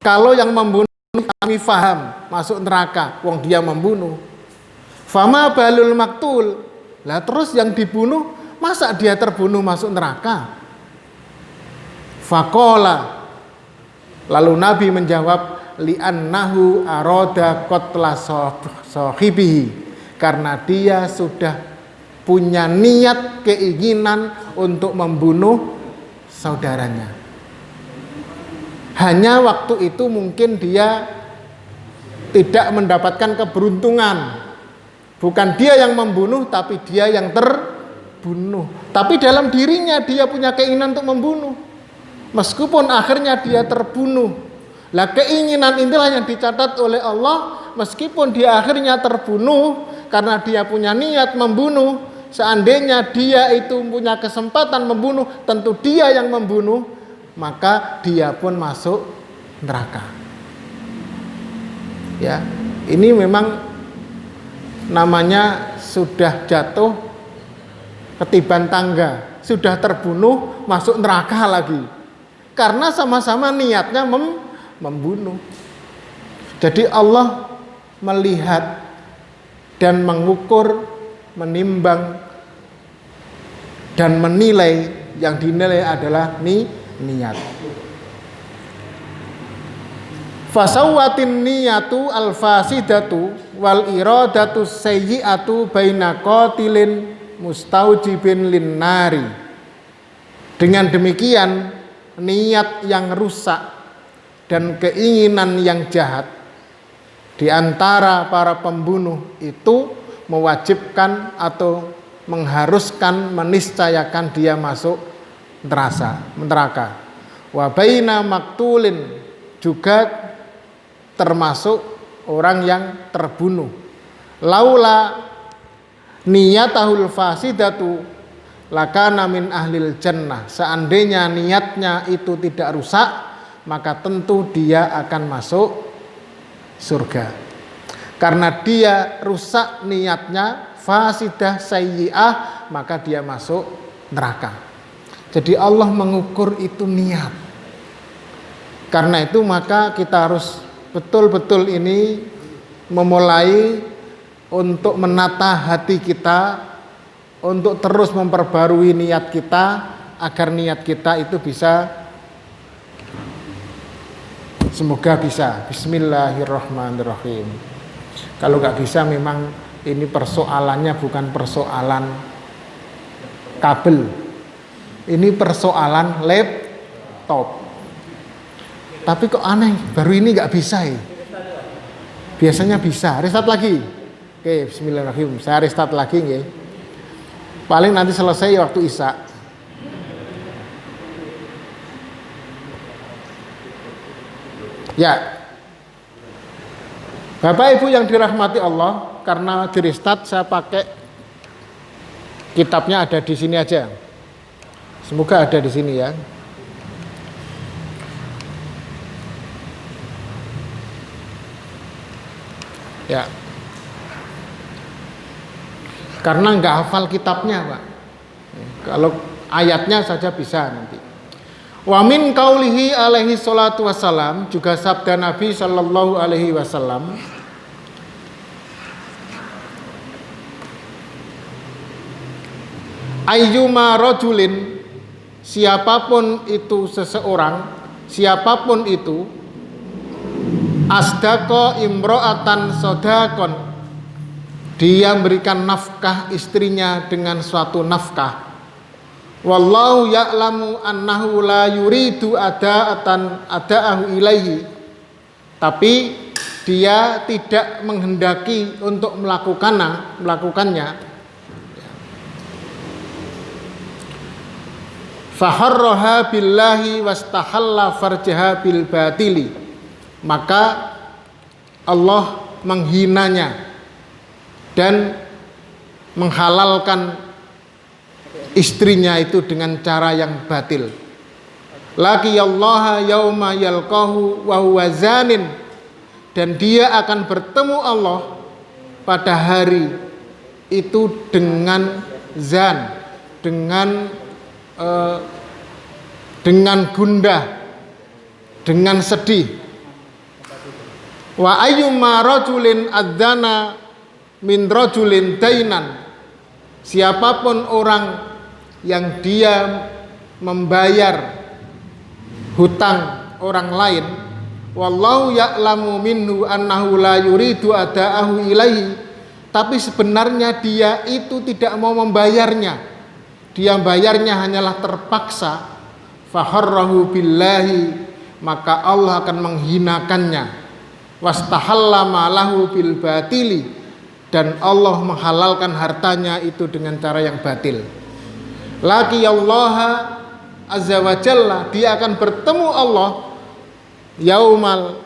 Kalau yang membunuh kami faham masuk neraka, wong dia membunuh. Fama balul maktul. Lah terus yang dibunuh masa dia terbunuh masuk neraka? Faqala. Lalu Nabi menjawab, li'annahu arada qatla sahibihi, karena dia sudah punya niat keinginan untuk membunuh saudaranya. Hanya waktu itu mungkin dia tidak mendapatkan keberuntungan. Bukan dia yang membunuh, tapi dia yang terbunuh. Tapi dalam dirinya dia punya keinginan untuk membunuh. Meskipun akhirnya dia terbunuh. Lah keinginan inilah yang dicatat oleh Allah. Meskipun dia akhirnya terbunuh karena dia punya niat membunuh. Seandainya dia itu punya kesempatan membunuh, tentu dia yang membunuh, maka dia pun masuk neraka. Ya, ini memang namanya sudah jatuh ketiban tangga, sudah terbunuh masuk neraka lagi. Karena sama-sama niatnya membunuh. Jadi Allah melihat dan mengukur, menimbang dan menilai, yang dinilai adalah niat. Fasawwatin niyatu al-fasidatu wal iradatu sayyi'atu baina qatilin mustaujibin linnari. Dengan demikian niat yang rusak dan keinginan yang jahat di antara para pembunuh itu mewajibkan atau mengharuskan, meniscayakan dia masuk neraka. Wa baina maktulin, juga termasuk orang yang terbunuh. Laula niyatahul fasidatu lakana min ahlil jannah. Seandainya niatnya itu tidak rusak, maka tentu dia akan masuk surga. Karena dia rusak niatnya, fasidah sayyi'ah, maka dia masuk neraka. Jadi Allah mengukur itu niat. Karena itu maka kita harus betul-betul ini memulai untuk menata hati kita, untuk terus memperbarui niat kita, agar niat kita itu bisa, semoga bisa. Bismillahirrahmanirrahim. Kalau nggak bisa memang ini persoalannya bukan persoalan kabel, ini persoalan laptop. Tapi kok aneh, baru ini nggak bisa ya? Biasanya bisa. Restart lagi. Oke, bismillahirrahmanirrahim. Saya restart lagi ya. Paling nanti selesai waktu Isya. Ya. Bapak Ibu yang dirahmati Allah, karena di restart saya pakai kitabnya ada di sini aja. Semoga ada di sini ya. Ya. Karena nggak hafal kitabnya, Pak. Kalau ayatnya saja bisa nanti. Wa min qaulihi alaihi salatu wassalam, juga sabda Nabi sallallahu alaihi wasallam, ayyuma rajulin, siapapun itu seseorang, siapapun itu, asdaqa imro'atan sodakon, dia memberikan nafkah istrinya dengan suatu nafkah, wallahu ya'lamu annahu la yuridu ada'ahu ilaihi, tapi dia tidak menghendaki untuk melakukannya, faharraha billahi wastahalla farjaha bil batili, maka Allah menghinanya dan menghalalkan istrinya itu dengan cara yang batil. Laqiyallaha yauma yalqahu wa huwa zanin, dan dia akan bertemu Allah pada hari itu dengan zan, dengan gundah, dengan sedih. Wa ayyuma rajulin adzana min rajulin dainan, siapapun orang yang dia membayar hutang orang lain, wallahu ya'lamu minhu annahu la yuridu ada'ahu ilaihi, tapi sebenarnya dia itu tidak mau membayarnya, dia bayarnya hanyalah terpaksa, faharrahu billahi, maka Allah akan menghinakannya, wastahalla malahu bil batili, dan Allah menghalalkan hartanya itu dengan cara yang batil. Laki Allah azza wa jalla, dia akan bertemu Allah yaumal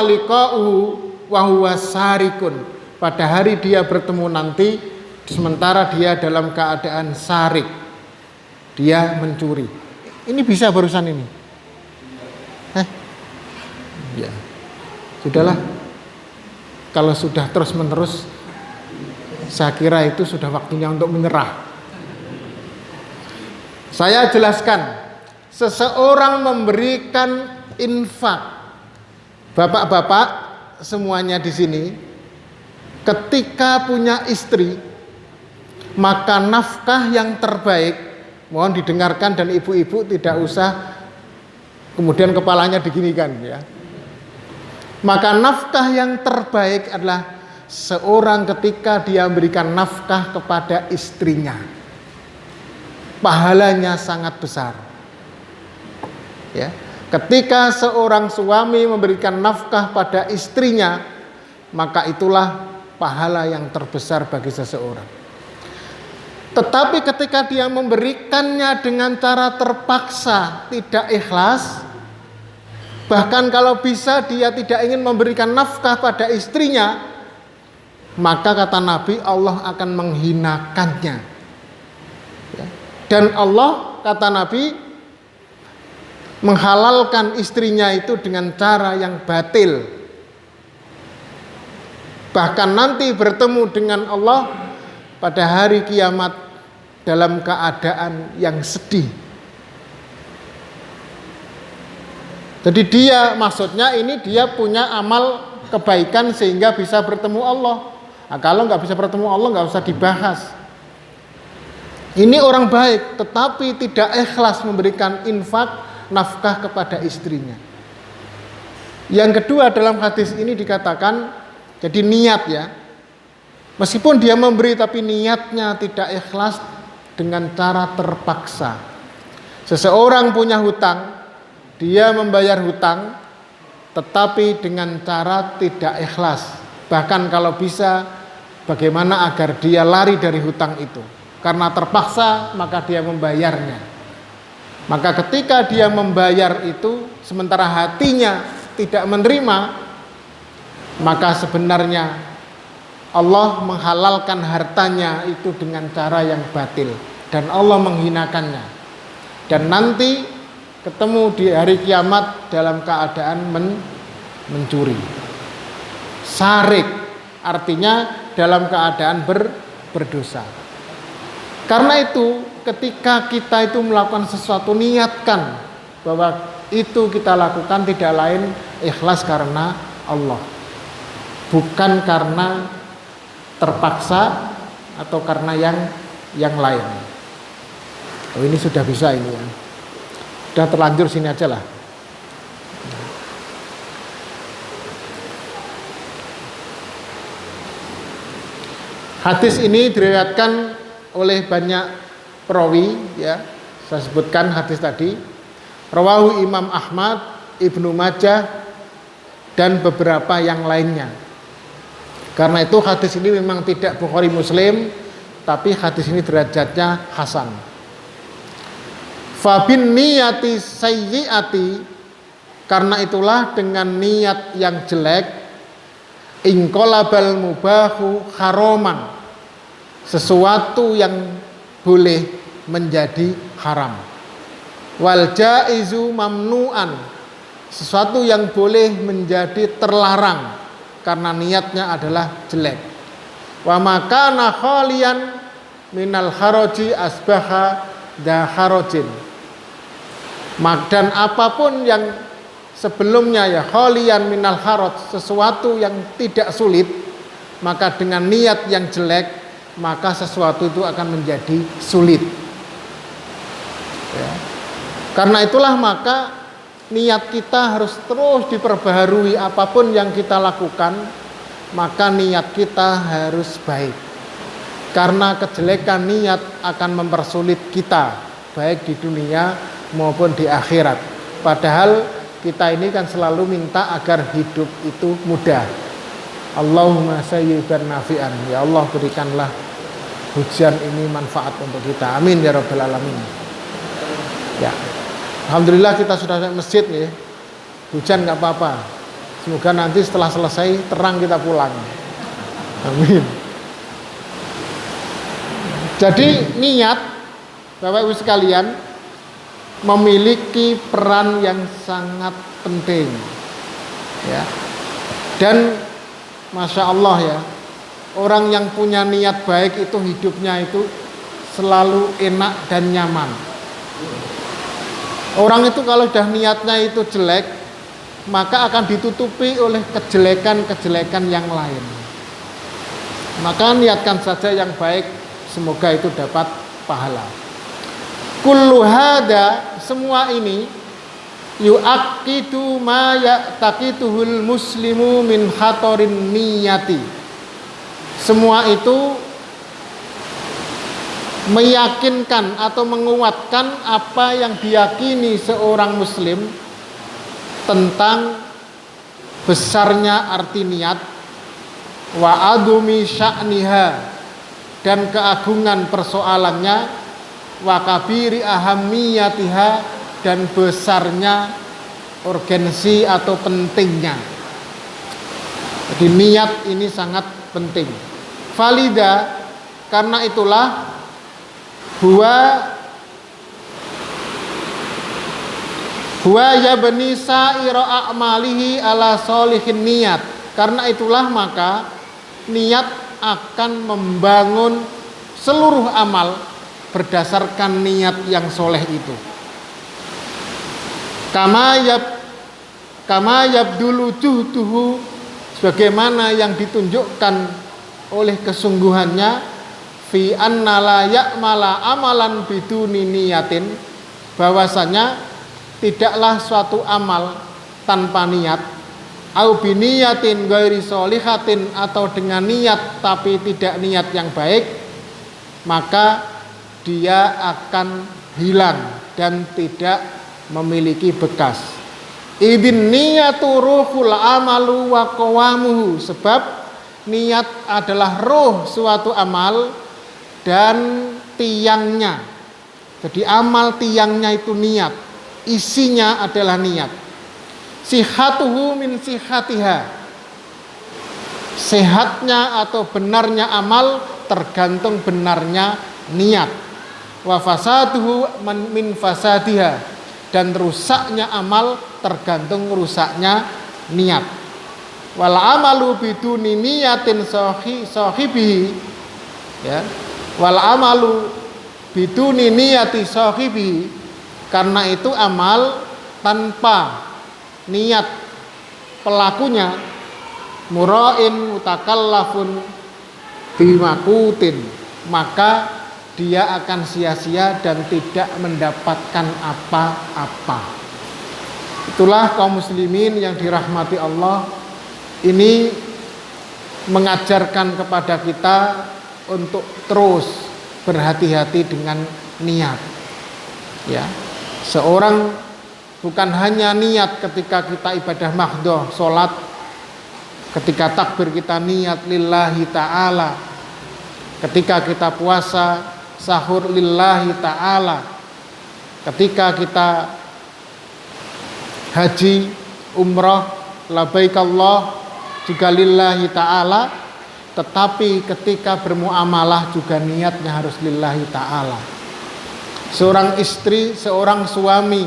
liqa'uhu wa huwa sarikun, pada hari dia bertemu nanti sementara dia dalam keadaan sarik, dia mencuri. Ini bisa barusan ini. Ya. Sudahlah. Kalau sudah terus-menerus, saya kira itu sudah waktunya untuk menyerah. Saya jelaskan, seseorang memberikan infak, bapak-bapak semuanya di sini, ketika punya istri, maka nafkah yang terbaik, mohon didengarkan dan ibu-ibu tidak usah kemudian kepalanya diginikan ya. Maka nafkah yang terbaik adalah seorang ketika dia memberikan nafkah kepada istrinya, pahalanya sangat besar. Ya, ketika seorang suami memberikan nafkah pada istrinya, maka itulah pahala yang terbesar bagi seseorang. Tetapi ketika dia memberikannya dengan cara terpaksa, tidak ikhlas, bahkan kalau bisa dia tidak ingin memberikan nafkah pada istrinya, maka kata Nabi, Allah akan menghinakannya. Dan Allah, kata Nabi, menghalalkan istrinya itu dengan cara yang batil. Bahkan nanti bertemu dengan Allah pada hari kiamat dalam keadaan yang sedih. Jadi dia, maksudnya ini dia punya amal kebaikan sehingga bisa bertemu Allah. Nah, kalau nggak bisa bertemu Allah nggak usah dibahas. Ini orang baik tetapi tidak ikhlas memberikan infak nafkah kepada istrinya. Yang kedua, dalam hadis ini dikatakan, jadi niat ya, meskipun dia memberi tapi niatnya tidak ikhlas dengan cara terpaksa. Seseorang punya hutang, dia membayar hutang tetapi dengan cara tidak ikhlas. Bahkan kalau bisa, bagaimana agar dia lari dari hutang itu. Karena terpaksa maka dia membayarnya. Maka ketika dia membayar itu sementara hatinya tidak menerima, maka sebenarnya Allah menghalalkan hartanya itu dengan cara yang batil dan Allah menghinakannya. Dan nanti ketemu di hari kiamat dalam keadaan mencuri. Sarik artinya dalam keadaan berdosa. Karena itu ketika kita itu melakukan sesuatu, niatkan bahwa itu kita lakukan tidak lain ikhlas karena Allah, bukan karena terpaksa atau karena yang lain. Oh, ini sudah bisa ini ya. Sudah terlanjur sini aja lah. Hadis ini diriwayatkan oleh banyak perawi ya. Saya sebutkan hadis tadi. Rawahu Imam Ahmad, Ibnu Majah dan beberapa yang lainnya. Karena itu hadis ini memang tidak Bukhari Muslim, tapi hadis ini derajatnya hasan. Fabin niyati sayyiati, karena itulah dengan niat yang jelek, ingqalabal mubahu haraman, sesuatu yang boleh menjadi haram. Wal jaizu mamnu'an, sesuatu yang boleh menjadi terlarang karena niatnya adalah jelek. Wa makana khalian minal haraji asbaha da harajin. Dan apapun yang sebelumnya ya khalian minal haraj, sesuatu yang tidak sulit, maka dengan niat yang jelek maka sesuatu itu akan menjadi sulit. Ya. Karena itulah maka niat kita harus terus diperbaharui, apapun yang kita lakukan maka niat kita harus baik. Karena kejelekan niat akan mempersulit kita baik di dunia maupun di akhirat. Padahal kita ini kan selalu minta agar hidup itu mudah. Allahumma sayyiban nafi'an. Ya Allah, berikanlah hujan ini manfaat untuk kita. Amin ya rabbal alamin. Ya. Alhamdulillah kita sudah sampai masjid nih. Hujan nggak apa-apa. Semoga nanti setelah selesai terang kita pulang. Amin. Jadi niat, Bapak Ibu sekalian, memiliki peran yang sangat penting. Ya. Dan Masya Allah ya, orang yang punya niat baik itu hidupnya itu selalu enak dan nyaman. Orang itu kalau sudah niatnya itu jelek, maka akan ditutupi oleh kejelekan-kejelekan yang lain. Maka niatkan saja yang baik, semoga itu dapat pahala. Kullu hada, semua ini yu'aqidu ma ya'taqituhul muslimu min khatarin niyati. Semua itu meyakinkan atau menguatkan apa yang diyakini seorang muslim tentang besarnya arti niat, wa adumi sya'niha, dan keagungan persoalannya, wa kabiri ahamiyatiha, dan besarnya urgensi atau pentingnya. Jadi niat ini sangat penting. Valida, karena itulah huwa yabni sa'ira a'malihi ala sholihin niat. Karena itulah maka niat akan membangun seluruh amal berdasarkan niat yang soleh itu. Kama yabdulu juhduhu, sebagaimana yang ditunjukkan oleh kesungguhannya, fi anna la ya'mala amalan biduni niyatin, bahwasanya tidaklah suatu amal tanpa niat, au biniyatin ghairi sholihatin, atau dengan niat tapi tidak niat yang baik, maka dia akan hilang dan tidak memiliki bekas. Idin niyatu ruhul amalu wa qawamuhu, sebab niat adalah ruh suatu amal dan tiangnya. Jadi amal tiangnya itu niat, isinya adalah niat. Sihatuhu min sihatiha, sehatnya atau benarnya amal tergantung benarnya niat. Wa fasaduhu min fasadiha, dan rusaknya amal tergantung rusaknya niat. Wal amalu biduni niyatin sahibihi, ya. Wal amalu biduni niyati sahibihi, karena itu amal tanpa niat pelakunya mura'in mutakallafun bimakutin, maka dia akan sia-sia dan tidak mendapatkan apa-apa. Itulah kaum muslimin yang dirahmati Allah, ini mengajarkan kepada kita untuk terus berhati-hati dengan niat. Ya, seorang bukan hanya niat ketika kita ibadah mahdhah, sholat, ketika takbir kita niat lillahi ta'ala, ketika kita puasa sahur lillahi ta'ala, ketika kita haji umrah labbaik Allah juga lillahi ta'ala. Tetapi ketika bermuamalah juga niatnya harus lillahi ta'ala. Seorang istri, seorang suami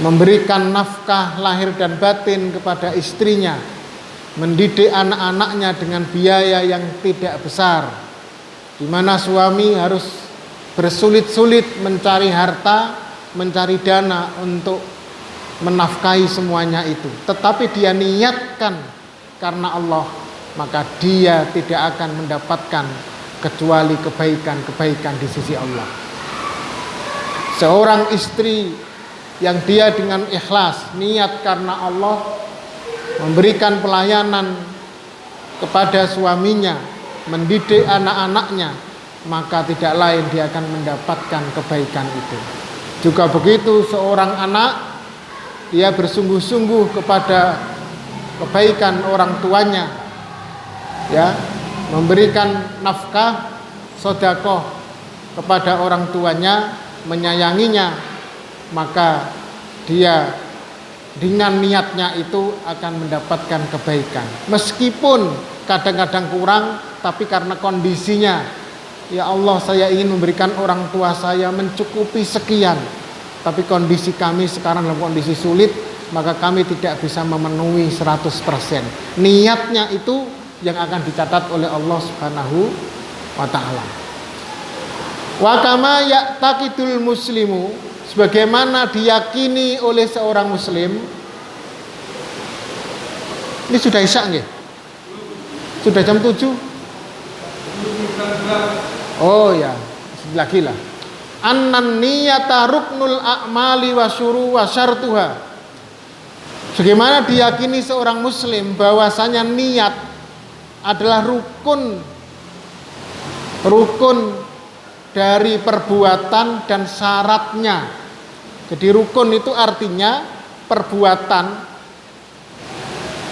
memberikan nafkah lahir dan batin kepada istrinya, mendidik anak-anaknya dengan biaya yang tidak besar, di mana suami harus bersulit-sulit mencari harta, mencari dana untuk menafkahi semuanya itu, tetapi dia niatkan karena Allah, maka dia tidak akan mendapatkan kecuali kebaikan-kebaikan di sisi Allah. Seorang istri yang dia dengan ikhlas niat karena Allah memberikan pelayanan kepada suaminya, mendidik anak-anaknya, maka tidak lain dia akan mendapatkan kebaikan itu. Juga begitu seorang anak, dia bersungguh-sungguh kepada kebaikan orang tuanya, ya, memberikan nafkah, sedekah kepada orang tuanya, menyayanginya, maka dia dengan niatnya itu akan mendapatkan kebaikan. Meskipun kadang-kadang kurang, tapi karena kondisinya, ya Allah, saya ingin memberikan orang tua saya mencukupi sekian, tapi kondisi kami sekarang dalam kondisi sulit, maka kami tidak bisa memenuhi 100%. Niatnya itu yang akan dicatat oleh Allah Subhanahu wa ta'ala. Wa kama ya'taqidul muslimu, sebagaimana diyakini oleh seorang muslim. Ini sudah isya nggih? Sudah jam 7? Oh ya, lagi lah. Annan niyata ruknul a'mali wa syuru wa syartuha. Sebagaimana diyakini seorang muslim bahwasanya niat adalah rukun dari perbuatan dan syaratnya. Jadi rukun itu artinya perbuatan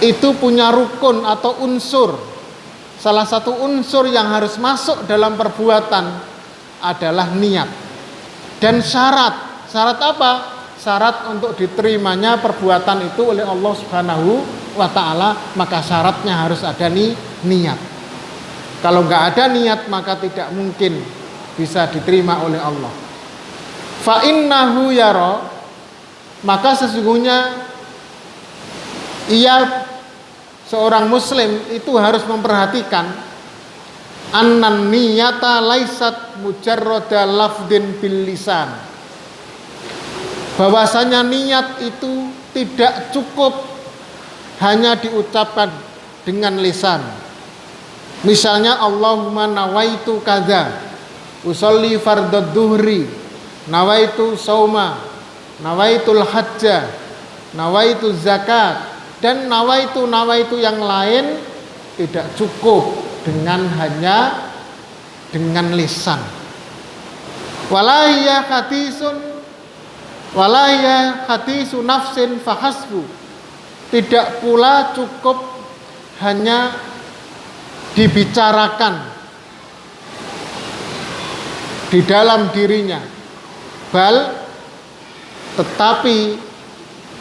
itu punya rukun atau unsur. Salah satu unsur yang harus masuk dalam perbuatan adalah niat. Dan syarat apa? Syarat untuk diterimanya perbuatan itu oleh Allah Subhanahu wa ta'ala, maka syaratnya harus ada niat. Kalau nggak ada niat, maka tidak mungkin bisa diterima oleh Allah. Fa innahu yara, maka sesungguhnya ia, seorang muslim itu harus memperhatikan annan niyata laisat mujarrada lafdin bil lisan, bahwasanya niat itu tidak cukup hanya diucapkan dengan lisan. Misalnya Allahumma nawaitu kadza, usolli fardad duhri, nawaitu sauma, nawaitul hajjah, nawaitu zakat, dan nawaitu yang lain tidak cukup dengan hanya dengan lisan. Walahya hadisu nafsin fahasbu, tidak pula cukup hanya dibicarakan di dalam dirinya, tetapi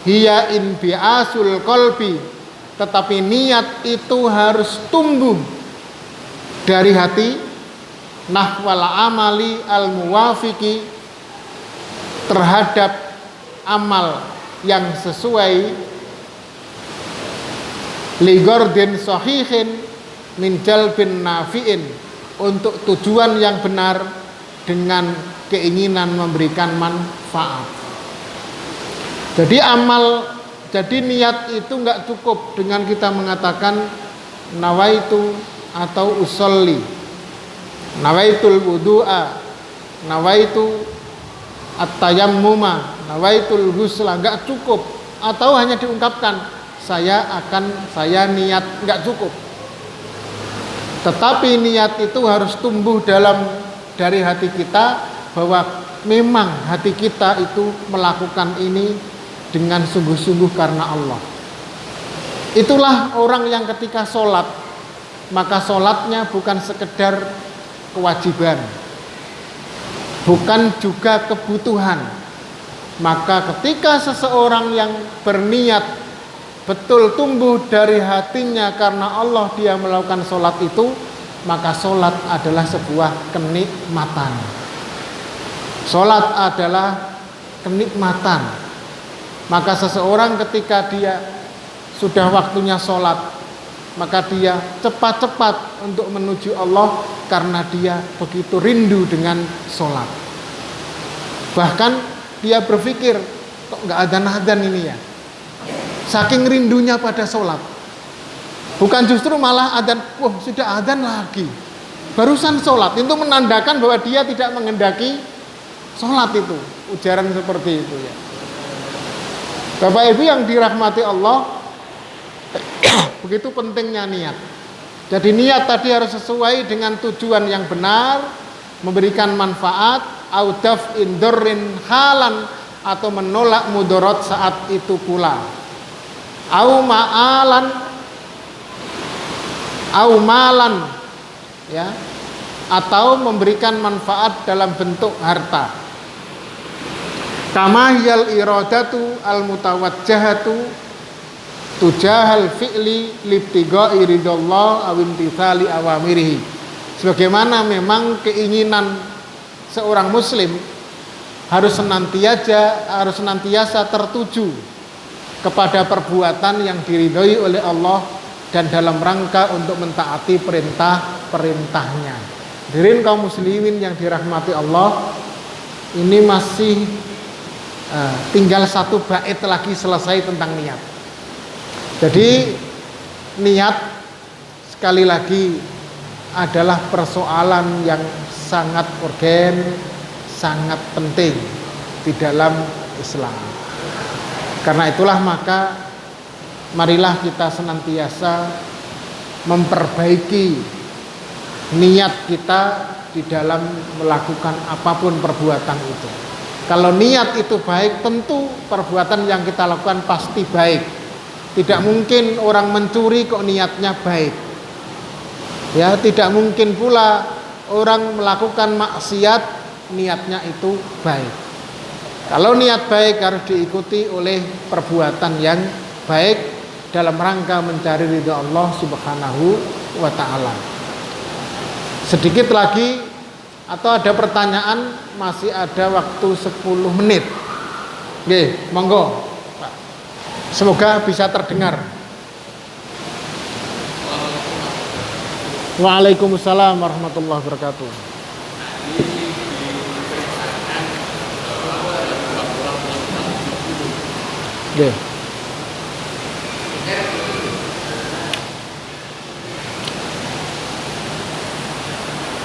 hiya inbiasul qalbi, tetapi niat itu harus tumbuh dari hati, nahwal amali al muwafiqi, terhadap amal yang sesuai, ligordin sahihin min jalbin nafi'in, untuk tujuan yang benar dengan keinginan memberikan manfaat. Jadi niat itu nggak cukup dengan kita mengatakan nawaitu atau usolli, nawaitul wudu'a, nawaitu at-tayammuma, nawaitul ghusla, nggak cukup. Atau hanya diungkapkan saya niat, nggak cukup. Tetapi niat itu harus tumbuh dari hati kita, bahwa memang hati kita itu melakukan ini dengan sungguh-sungguh karena Allah. Itulah orang yang ketika sholat, maka sholatnya bukan sekedar kewajiban, bukan juga kebutuhan. Maka ketika seseorang yang berniat betul tumbuh dari hatinya karena Allah, dia melakukan sholat itu, maka sholat adalah sebuah kenikmatan. Sholat adalah kenikmatan. Maka seseorang ketika dia sudah waktunya sholat, maka dia cepat-cepat untuk menuju Allah karena dia begitu rindu dengan sholat. Bahkan dia berpikir, kok nggak adzan ini ya. Saking rindunya pada sholat. Bukan justru malah adzan, wah sudah adzan lagi. Barusan sholat, itu menandakan bahwa dia tidak menghendaki sholat itu. Ujaran seperti itu ya. Bapak Ibu yang dirahmati Allah, begitu pentingnya niat. Jadi niat tadi harus sesuai dengan tujuan yang benar, memberikan manfaat, audaf indurrin halan, atau menolak mudorot saat itu pula. Au malan ya, atau memberikan manfaat dalam bentuk harta. Kama hiyal iradatu al mutawajjahatu tujahal fi'li libtigai ridallah aw imtithali awamirihi. Sebagaimana memang keinginan seorang muslim harus senantiasa tertuju kepada perbuatan yang diridhoi oleh Allah dan dalam rangka untuk mentaati perintah-perintahnya. Hadirin kaum muslimin yang dirahmati Allah, ini masih tinggal satu bait lagi selesai tentang niat. Jadi niat sekali lagi adalah persoalan yang sangat urgen, sangat penting di dalam Islam. Karena itulah maka marilah kita senantiasa memperbaiki niat kita di dalam melakukan apapun perbuatan itu. Kalau niat itu baik, tentu perbuatan yang kita lakukan pasti baik. Tidak mungkin orang mencuri kok niatnya baik. Ya, tidak mungkin pula orang melakukan maksiat niatnya itu baik. Kalau niat baik harus diikuti oleh perbuatan yang baik dalam rangka mencari ridha Allah Subhanahu wa taala. Sedikit lagi atau ada pertanyaan, masih ada waktu 10 menit. Oke, monggo. Pak. Semoga bisa terdengar. Waalaikumsalam warahmatullahi wabarakatuh. Oke.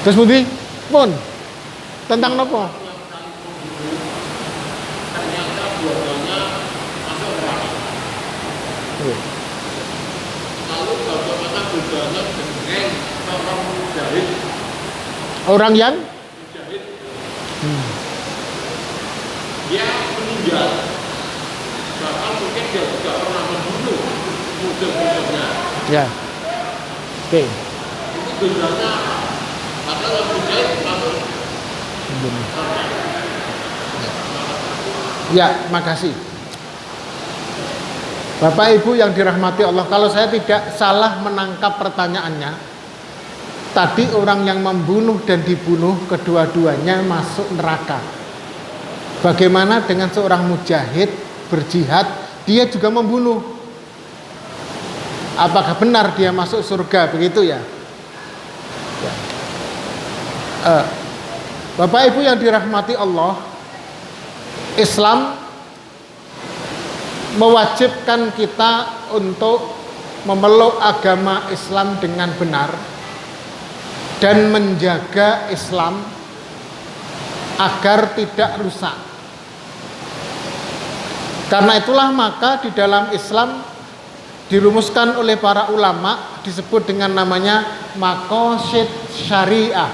Terus Budi, pun tentang apa? Lalu bagaimana bedanya dengan orang mujahid? Orang yang Mujahid, dia meninggal, bahkan mungkin dia juga pernah membunuh musuh-musuhnya. ya. Oke. Itu bedanya, karena orang mujahid masuk. Ya, makasih. Bapak Ibu yang dirahmati Allah, kalau saya tidak salah menangkap pertanyaannya, tadi orang yang membunuh dan dibunuh kedua-duanya masuk neraka. Bagaimana dengan seorang mujahid berjihad, dia juga membunuh? Apakah benar dia masuk surga? Begitu ya? Bapak Ibu yang dirahmati Allah, Islam mewajibkan kita untuk memeluk agama Islam dengan benar dan menjaga Islam agar tidak rusak. Karena itulah maka di dalam Islam dirumuskan oleh para ulama disebut dengan namanya maqasid syariah.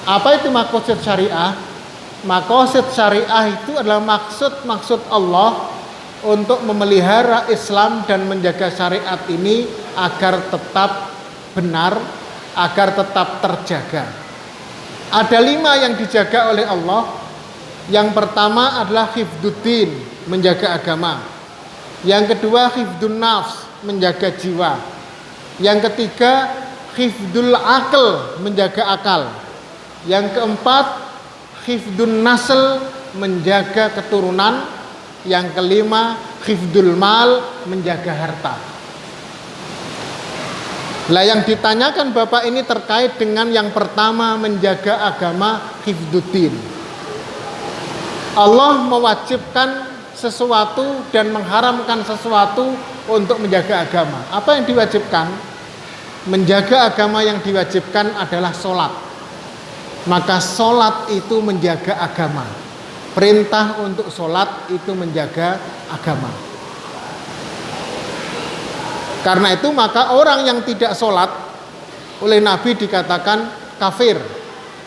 Apa itu maqasid syariah? Maqasid syariah itu adalah maksud Allah untuk memelihara Islam dan menjaga syariat ini agar tetap benar, agar tetap terjaga. Ada 5 yang dijaga oleh Allah. Yang pertama adalah hifdzuddin, menjaga agama. Yang kedua hifdzun nafs, menjaga jiwa. Yang ketiga hifdzul aql, menjaga akal. Yang keempat hifdzun nasl, menjaga keturunan. Yang kelima hifdzul mal, menjaga harta. Lah yang ditanyakan Bapak ini terkait dengan yang pertama, menjaga agama hifdzuddin. Allah mewajibkan sesuatu dan mengharamkan sesuatu untuk menjaga agama. Apa yang diwajibkan? Menjaga agama yang diwajibkan adalah sholat. Maka sholat itu menjaga agama. Perintah untuk sholat itu menjaga agama. Karena itu maka orang yang tidak sholat oleh Nabi dikatakan kafir.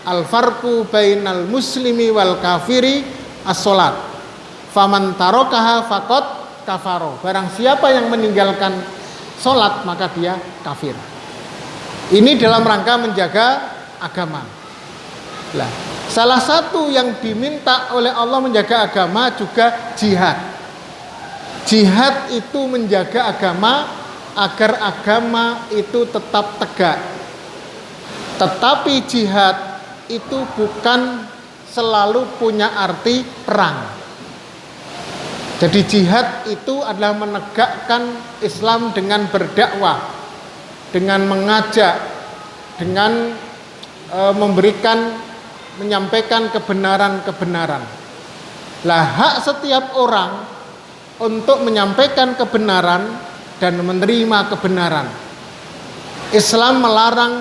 Al-farqu bainal muslimi wal kafiri as-sholat. Faman tarokaha faqad kafaro. Barang siapa yang meninggalkan sholat maka dia kafir. Ini dalam rangka menjaga agama. Lah, salah satu yang diminta oleh Allah menjaga agama juga jihad. Jihad itu menjaga agama agar agama itu tetap tegak. Tetapi jihad itu bukan selalu punya arti perang. Jadi jihad itu adalah menegakkan Islam dengan berdakwah, dengan mengajak, dengan menyampaikan kebenaran-kebenaran. Lah, hak setiap orang untuk menyampaikan kebenaran dan menerima kebenaran. Islam melarang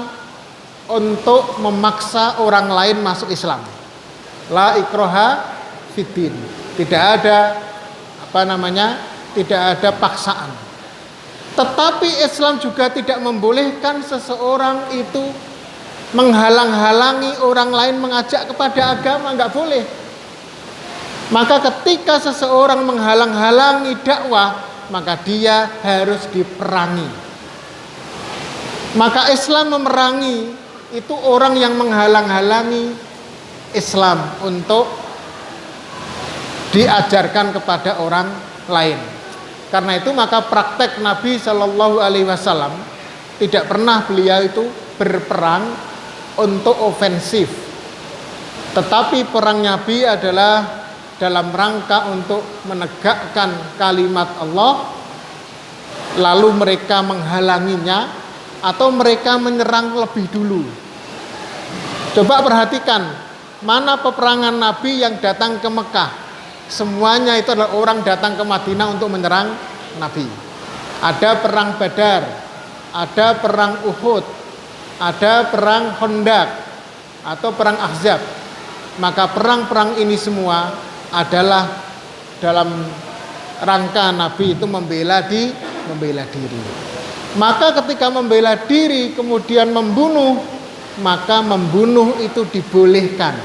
untuk memaksa orang lain masuk Islam. La ikroha fiddin. Tidak ada tidak ada paksaan. Tetapi Islam juga tidak membolehkan seseorang itu menghalang-halangi orang lain mengajak kepada agama, enggak boleh. Maka ketika seseorang menghalang-halangi dakwah, maka dia harus diperangi. Maka Islam memerangi itu orang yang menghalang-halangi Islam untuk diajarkan kepada orang lain. Karena itu maka praktek Nabi Shallallahu Alaihi Wasallam tidak pernah beliau itu berperang untuk ofensif. Tetapi perang Nabi adalah dalam rangka untuk menegakkan kalimat Allah, lalu mereka menghalanginya atau mereka menyerang lebih dulu. Coba perhatikan, mana peperangan Nabi yang datang ke Mekah? Semuanya itu adalah orang datang ke Madinah untuk menyerang Nabi. Ada perang Badar, ada perang Uhud, ada perang Khandaq atau perang Ahzab. Maka perang-perang ini semua adalah dalam rangka Nabi itu membela diri. Maka ketika membela diri kemudian membunuh, maka membunuh itu dibolehkan.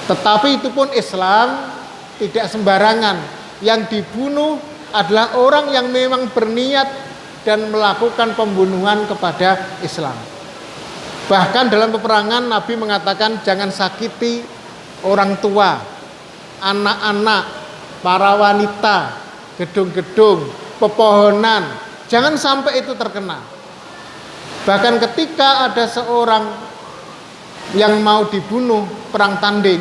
Tetapi itu pun Islam tidak sembarangan. Yang dibunuh adalah orang yang memang berniat dan melakukan pembunuhan kepada Islam. Bahkan dalam peperangan Nabi mengatakan jangan sakiti orang tua, anak-anak, para wanita, gedung-gedung, pepohonan, jangan sampai itu terkena. Bahkan ketika ada seorang yang mau dibunuh perang tanding,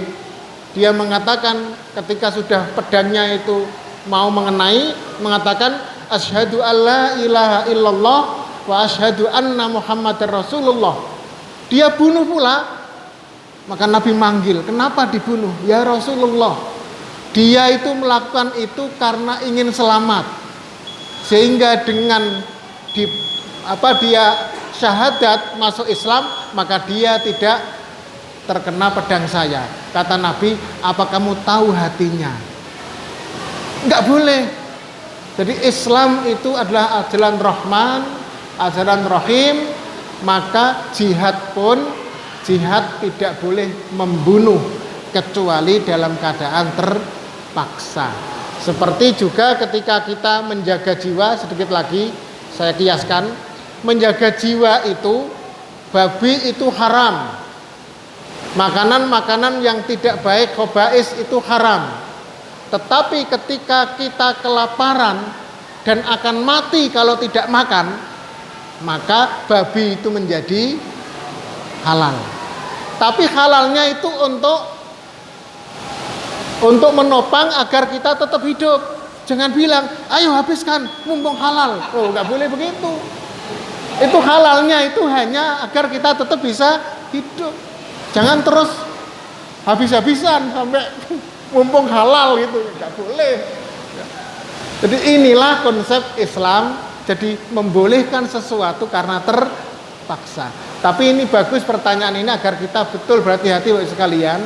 dia mengatakan ketika sudah pedangnya itu mau mengenai, mengatakan asyhadu alla ilaha illallah wa asyhadu anna muhammadar rasulullah. Dia bunuh pula. Maka Nabi manggil, kenapa dibunuh? Ya Rasulullah, dia itu melakukan itu karena ingin selamat. Sehingga dengan dia syahadat masuk Islam, maka dia tidak terkena pedang saya. Kata Nabi, apa kamu tahu hatinya? Enggak boleh. Jadi Islam itu adalah ajaran Rahman, ajaran Rahim. Maka jihad tidak boleh membunuh kecuali dalam keadaan terpaksa. Seperti juga ketika kita menjaga jiwa, sedikit lagi saya kiaskan, menjaga jiwa itu, babi itu haram. Makanan-makanan yang tidak baik, khaba'is itu haram. Tetapi ketika kita kelaparan dan akan mati kalau tidak makan, maka babi itu menjadi halal. Tapi halalnya itu untuk menopang agar kita tetap hidup. Jangan bilang, ayo habiskan, mumpung halal. Oh, nggak boleh begitu. Itu halalnya itu hanya agar kita tetap bisa hidup. Jangan terus habis-habisan sampai mumpung halal gitu, nggak boleh. Jadi inilah konsep Islam, jadi membolehkan sesuatu karena terpaksa. Tapi ini bagus pertanyaan ini agar kita betul berhati-hati Bapak sekalian.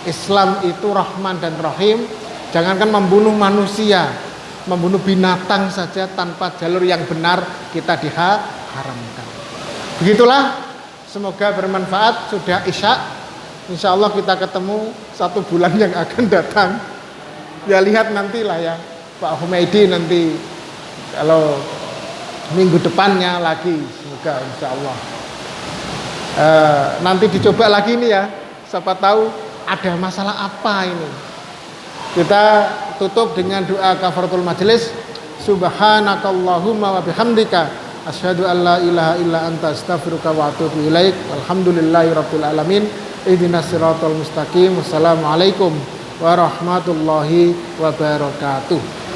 Islam itu Rahman dan Rahim. Jangankan membunuh manusia, membunuh binatang saja tanpa jalur yang benar kita diharamkan. Begitulah, semoga bermanfaat. Sudah Isya, insya Allah kita ketemu 1 bulan yang akan datang. Ya lihat nantilah ya Pak Humaydi nanti kalau minggu depannya lagi, semoga insya Allah. Nanti dicoba lagi nih ya, siapa tahu ada masalah apa ini. Kita tutup dengan doa kafaratul majelis. Subhanakallahumma wa bihamdika asyhadu an la ilaha illa anta astaghfiruka wa atubu ilaik. Alhamdulillahirabbil alamin. Ihdinas siratal mustaqim. Wassalamualaikum warahmatullahi wabarakatuh.